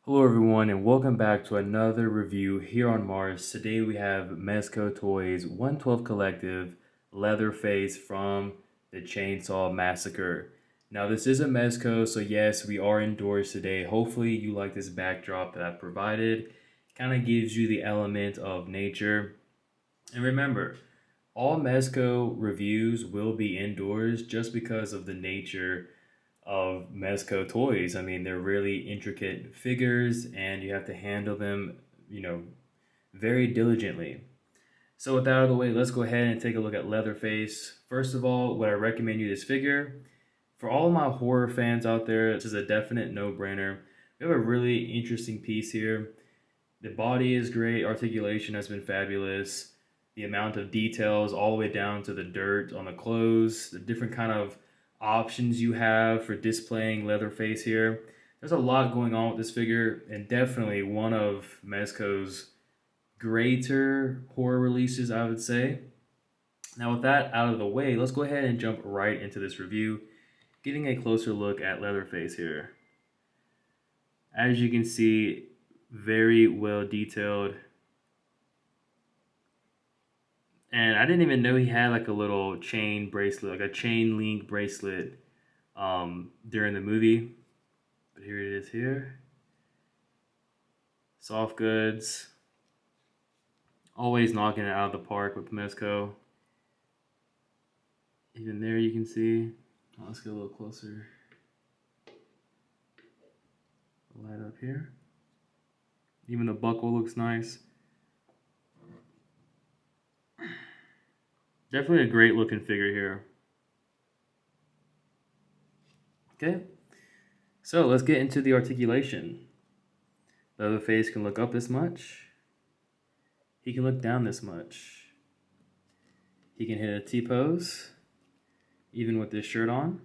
Hello everyone and welcome back to another review here on Mars. Today we have Mezco Toyz 112 Collective Leatherface from the Chainsaw Massacre. Now this is a Mezco, so yes, we are indoors today. Hopefully you like this backdrop that I've provided. It kind of gives you the element of nature. And remember, all Mezco reviews will be indoors just because of the nature of Mezco toys. I mean, they're really intricate figures and you have to handle them, very diligently. So with that out of the way, let's go ahead and take a look at Leatherface. First of all, would I recommend you this figure? For all my horror fans out there, this is a definite no-brainer. We have a really interesting piece here. The body is great, articulation has been fabulous. The amount of details all the way down to the dirt on the clothes, the different kind of options you have for displaying Leatherface here. There's a lot going on with this figure, and definitely one of Mezco's greater horror releases, I would say. Now with that out of the way, let's go ahead and jump right into this review, getting a closer look at Leatherface here. As you can see, very well detailed. And I didn't even know he had like a little chain bracelet, like a chain link bracelet during the movie. But here it is here. Soft goods. Always knocking it out of the park with Mezco. Even there you can see. Oh, let's get a little closer. Light up here. Even the buckle looks nice. Definitely a great looking figure here. Okay, so let's get into the articulation. Leatherface can look up this much. He can look down this much. He can hit a T-pose, even with this shirt on.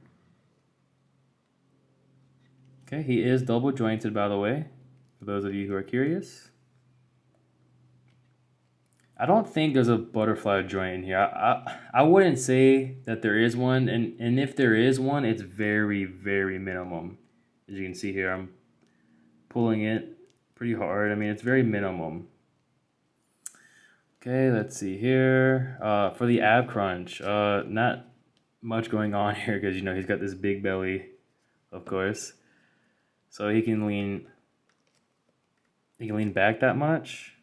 Okay, he is double jointed, by the way, for those of you who are curious. I don't think there's a butterfly joint in here. I wouldn't say that there is one, and if there is one, it's very, very minimum. As you can see here, I'm pulling it pretty hard. I mean, it's very minimum. Okay, let's see here. For the ab crunch, not much going on here because, he's got this big belly, of course. So he can lean back that much.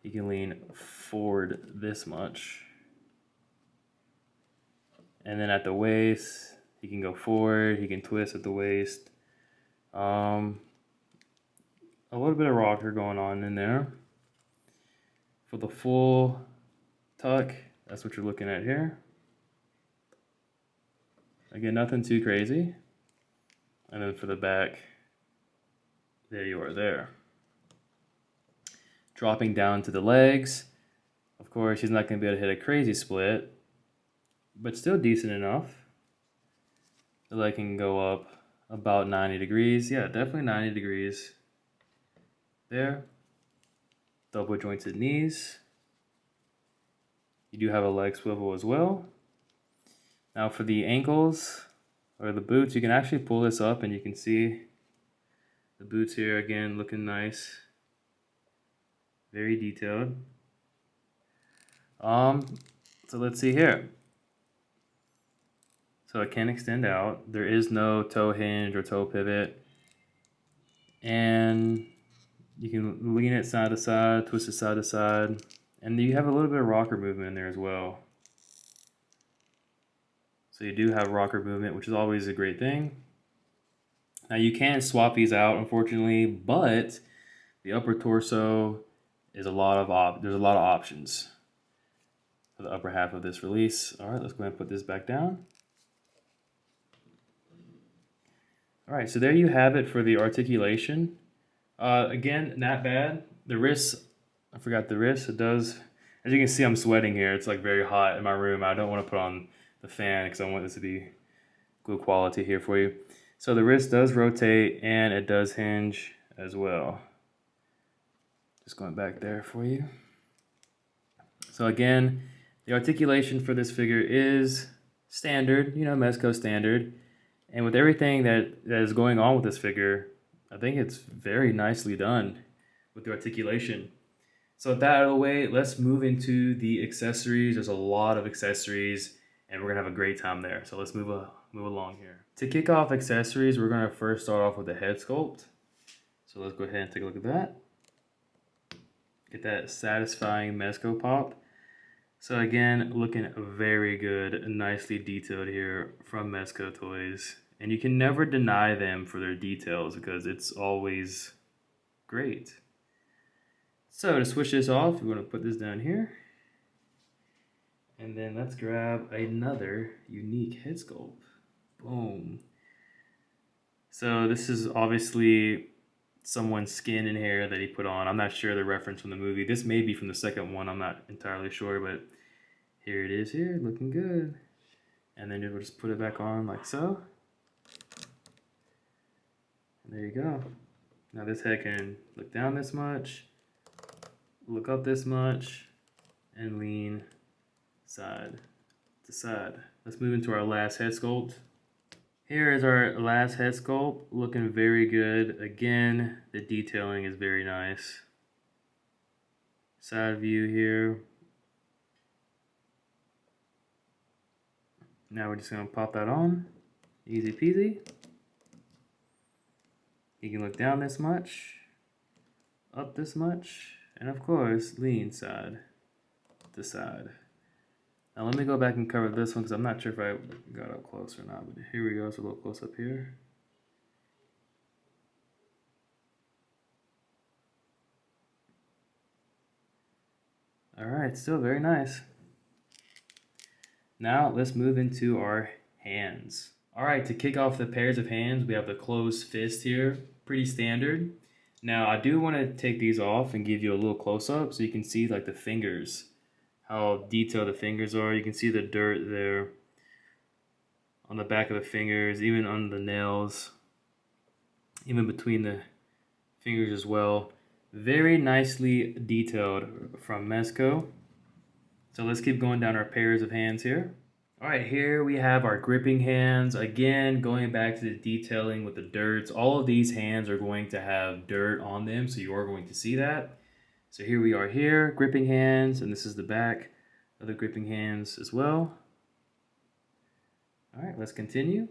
He can lean forward this much. And then at the waist, he can go forward. He can twist at the waist. A little bit of rocker going on in there. For the full tuck, that's what you're looking at here. Again, nothing too crazy. And then for the back, there you are there. Dropping down to the legs. Of course, he's not going to be able to hit a crazy split, but still decent enough. The leg can go up about 90 degrees. Yeah, definitely 90 degrees. There. Double jointed knees. You do have a leg swivel as well. Now for the ankles or the boots, you can actually pull this up and you can see the boots here again looking nice. Very detailed. So let's see here. So it can extend out. There is no toe hinge or toe pivot. And you can lean it side to side, twist it side to side. And you have a little bit of rocker movement in there as well. So you do have rocker movement, which is always a great thing. Now you can swap these out, unfortunately, but the upper torso is there's a lot of options. for the upper half of this release. All right, let's go ahead and put this back down. All right, so there you have it for the articulation. Again, not bad. The wrist, I forgot the wrist. It does, as you can see, I'm sweating here. It's like very hot in my room. I don't want to put on the fan because I want this to be good quality here for you. So the wrist does rotate and it does hinge as well. Just going back there for you. So again, the articulation for this figure is standard, you know, Mezco standard. And with everything that is going on with this figure, I think it's very nicely done with the articulation. So with that out of the way, let's move into the accessories. There's a lot of accessories and we're gonna have a great time there. So let's move along here. To kick off accessories, we're gonna first start off with the head sculpt. So let's go ahead and take a look at that. Get that satisfying Mezco pop. So again, looking very good, nicely detailed here from Mezco Toyz. And you can never deny them for their details because it's always great. So to switch this off, we're going to put this down here. And then let's grab another unique head sculpt. Boom. So this is obviously someone's skin and hair that he put on. I'm not sure the reference from the movie. This may be from the second one. I'm not entirely sure, but here it is here, looking good. And then we'll just put it back on like so. And there you go. Now this head can look down this much, look up this much, and lean side to side. Let's move into our last head sculpt. Here is our last head sculpt, looking very good. Again, the detailing is very nice. Side view here. Now we're just gonna pop that on, easy peasy. You can look down this much, up this much, and of course, lean side to side. Now let me go back and cover this one because I'm not sure if I got up close or not, but here we go, so a little close up here. All right, still very nice. Now let's move into our hands. All right, to kick off the pairs of hands, we have the closed fist here, pretty standard. Now I do want to take these off and give you a little close up so you can see like the fingers, how detailed the fingers are. You can see the dirt there on the back of the fingers, even on the nails, even between the fingers as well. Very nicely detailed from Mezco. So let's keep going down our pairs of hands here. All right, here we have our gripping hands. Again, going back to the detailing with the dirts, all of these hands are going to have dirt on them, so you are going to see that. So here we are here, gripping hands, and this is the back of the gripping hands as well. All right, let's continue.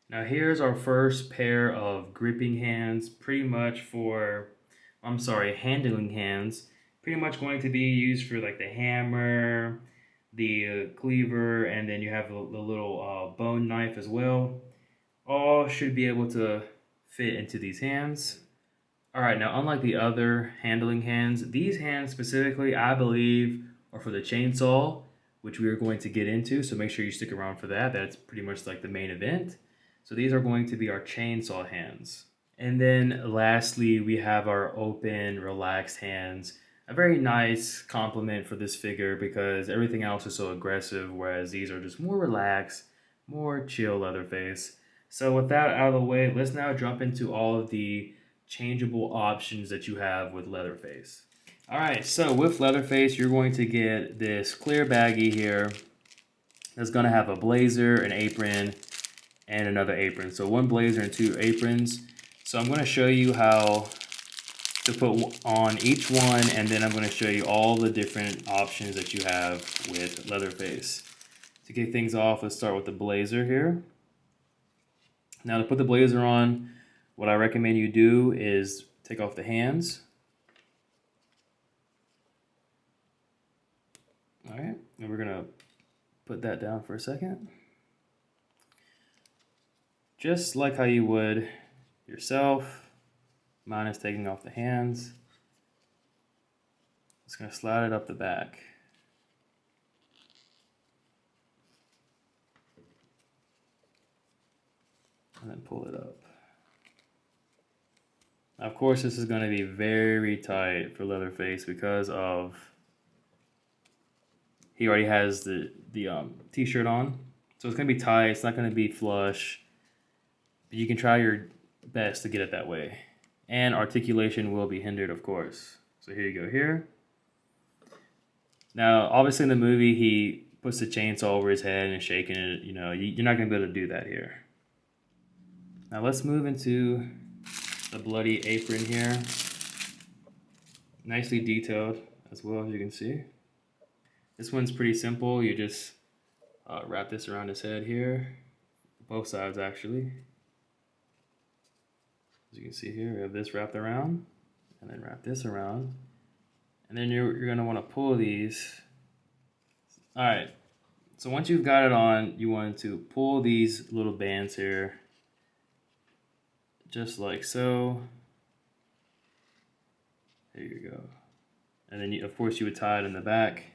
Now here's our first pair of gripping hands, pretty much for, handling hands. Pretty much going to be used for like the hammer, the cleaver, and then you have the little bone knife as well. All should be able to fit into these hands. All right, now unlike the other handling hands, these hands specifically, I believe, are for the chainsaw, which we are going to get into, so make sure you stick around for that. That's pretty much like the main event. So these are going to be our chainsaw hands. And then lastly, we have our open, relaxed hands. A very nice compliment for this figure because everything else is so aggressive, whereas these are just more relaxed, more chill Leatherface. So with that out of the way, let's now jump into all of the changeable options that you have with Leatherface. All right, so with Leatherface, you're going to get this clear baggie here that's going to have a blazer, an apron, and another apron. So one blazer and two aprons. So I'm going to show you how to put on each one, and then I'm going to show you all the different options that you have with Leatherface. To kick things off, let's start with the blazer here. Now to put the blazer on, what I recommend you do is take off the hands. All right, and we're going to put that down for a second. Just like how you would yourself, minus taking off the hands. Just going to slide it up the back. and then pull it up. Now, of course, this is going to be very tight for Leatherface because of he already has the t-shirt on, so it's going to be tight. It's not going to be flush, but you can try your best to get it that way. And articulation will be hindered, of course. So here you go here. Now, obviously in the movie, he puts the chainsaw over his head and is shaking it. You know, you're not going to be able to do that here. Now let's move into the bloody apron here. Nicely detailed as well, as you can see. This one's pretty simple. You just wrap this around his head here. Both sides, actually. As you can see here, we have this wrapped around, and then wrap this around. And then you're going to want to pull these. All right, so once you've got it on, you want to pull these little bands here, just like so. There you go. And then, of course, you would tie it in the back,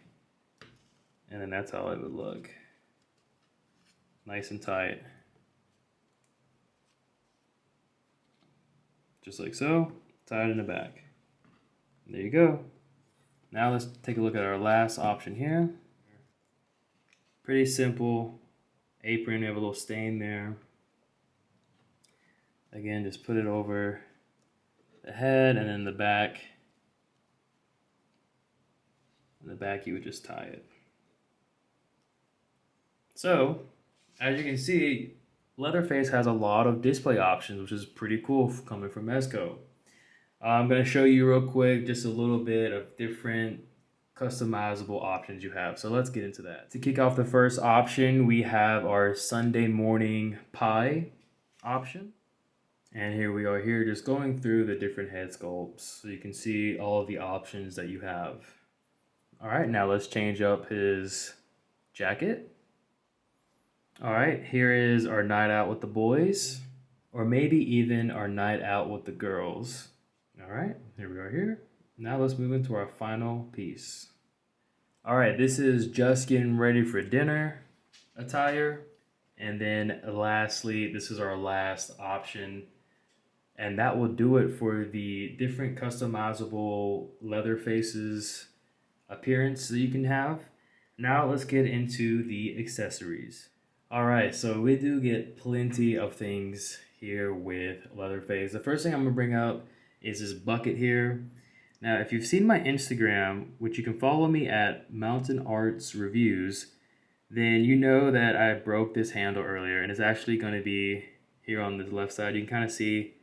and then that's how it would look. Nice and tight. Just like so, tie it in the back. And there you go. Now let's take a look at our last option here. Pretty simple apron. We have a little stain there. Again, just put it over the head and then the back. In the back, you would just tie it. So, as you can see, Leatherface has a lot of display options, which is pretty cool coming from Mezco. I'm going to show you real quick just a little bit of different customizable options you have. So let's get into that. To kick off the first option, we have our Sunday morning pie option. And here we are here just going through the different head sculpts so you can see all of the options that you have. All right, now let's change up his jacket. All right, here is our night out with the boys, or maybe even our night out with the girls. All right, here we are here. Now let's move into our final piece. All right, this is just getting ready for dinner attire. And then lastly, this is our last option. And that will do it for the different customizable Leatherface's appearance that you can have. Now let's get into the accessories. All right, so we do get plenty of things here with Leatherface. The first thing I'm gonna bring up is this bucket here. Now, if you've seen my Instagram, which you can follow me at Mountain Arts Reviews, then you know that I broke this handle earlier, and it's actually gonna be here on the left side. You can kind of see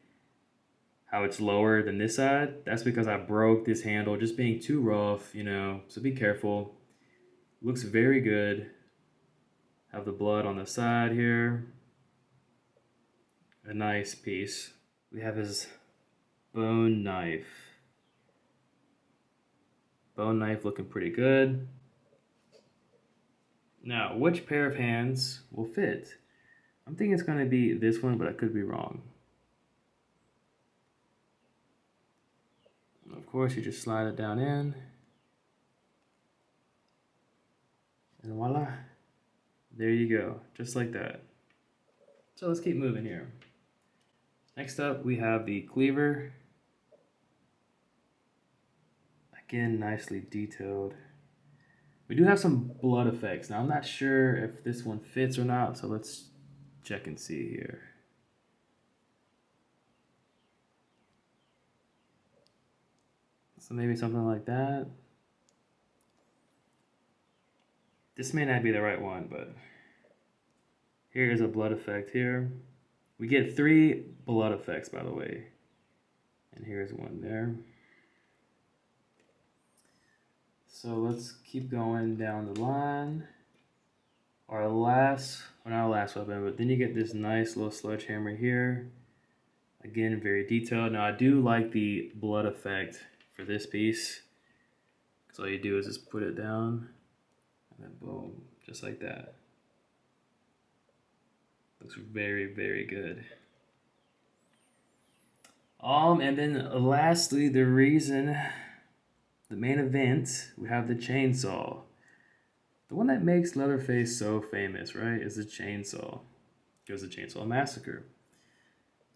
how it's lower than this side. That's because I broke this handle just being too rough, you know, so be careful. Looks very good. Have the blood on the side here. A nice piece. We have his bone knife. Bone knife looking pretty good. Now, which pair of hands will fit? I'm thinking it's gonna be this one, but I could be wrong. Of course, you just slide it down in. And voila. There you go, just like that. So let's keep moving here. Next up, we have the cleaver. Again, nicely detailed. We do have some blood effects. Now, I'm not sure if this one fits or not, so let's check and see here. So maybe something like that. This may not be the right one, but here is a blood effect here. We get 3 blood effects, by the way. And here's one there. So let's keep going down the line. Our last, well, not our last weapon, but then you get this nice little sledgehammer here. Again, very detailed. Now I do like the blood effect for this piece. So all you do is just put it down, and then boom, just like that. Looks very, very good. And then lastly, the main event, we have the chainsaw. The one that makes Leatherface so famous, right, is the chainsaw. It was the Chainsaw Massacre.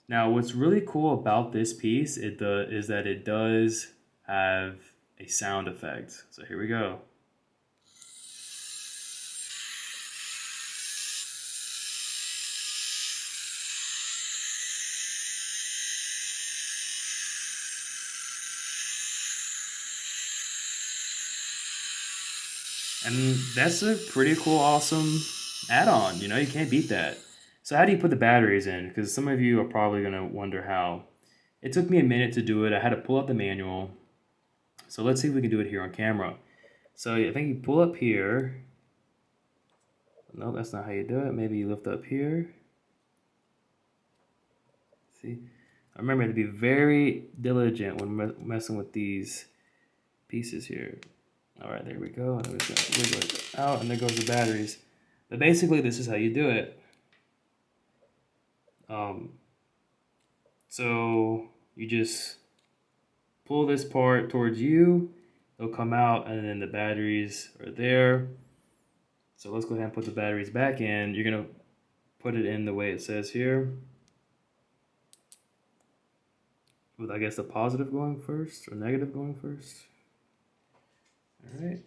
Now, what's really cool about this piece is that it does have a sound effect. So here we go. And that's a pretty cool, awesome add-on. You know, you can't beat that. So how do you put the batteries in? Because some of you are probably going to wonder how. It took me a minute to do it. I had to pull up the manual. So let's see if we can do it here on camera. So I think you pull up here. No, that's not how you do it. Maybe you lift up here. See? I remember to be very diligent when messing with these pieces here. All right, there we go. And I'm just gonna wiggle it out, and there goes the batteries. But basically, this is how you do it. So you just pull this part towards you. They'll come out, and then the batteries are there. So let's go ahead and put the batteries back in. You're gonna put it in the way it says here. With, I guess, the positive going first or negative going first. All right.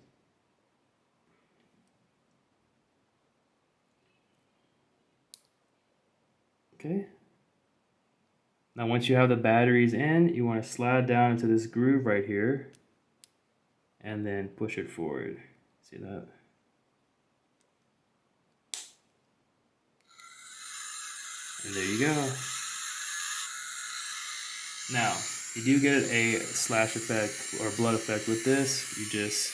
Okay. Now once you have the batteries in, you want to slide down into this groove right here and then push it forward. See that? And there you go. Now, you do get a slash effect or blood effect with this. You just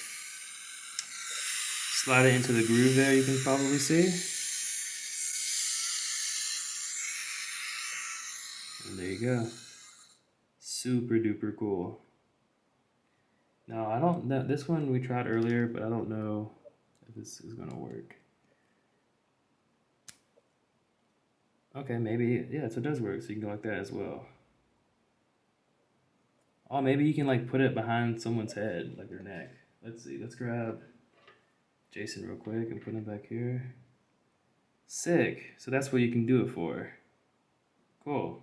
slide it into the groove there, you can probably see. And there you go. Super duper cool. Now, I don't know, this one we tried earlier, but I don't know if this is gonna work. Okay, maybe, yeah, so it does work, so you can go like that as well. Oh, maybe you can like put it behind someone's head, like their neck. Let's see, let's grab Jason real quick and put him back here. Sick, so that's what you can do it for. Cool.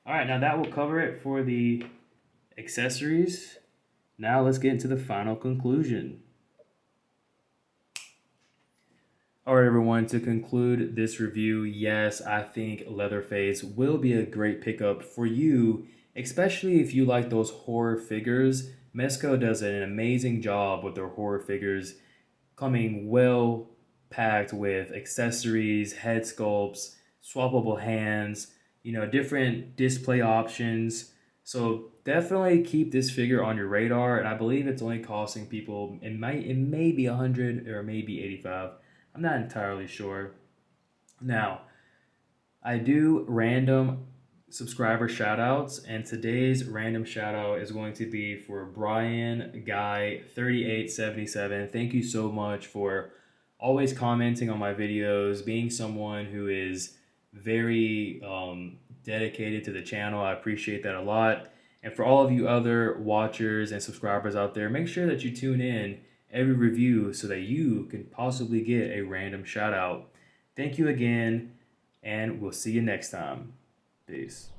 All right, now that will cover it for the accessories. Now let's get into the final conclusion. All right, everyone, to conclude this review, yes, I think Leatherface will be a great pickup for you, especially if you like those horror figures. Mezco does an amazing job with their horror figures, coming well packed with accessories, head sculpts, swappable hands, you know, different display options. So definitely keep this figure on your radar, and I believe it's only costing people, it may be 100 or maybe 85. I'm not entirely sure. Now, I do random subscriber shoutouts, and today's random shoutout is going to be for Brian Guy 3877. Thank you so much for always commenting on my videos, being someone who is very dedicated to the channel. I appreciate that a lot. And for all of you other watchers and subscribers out there, make sure that you tune in every review so that you can possibly get a random shout out. Thank you again, and we'll see you next time. Peace.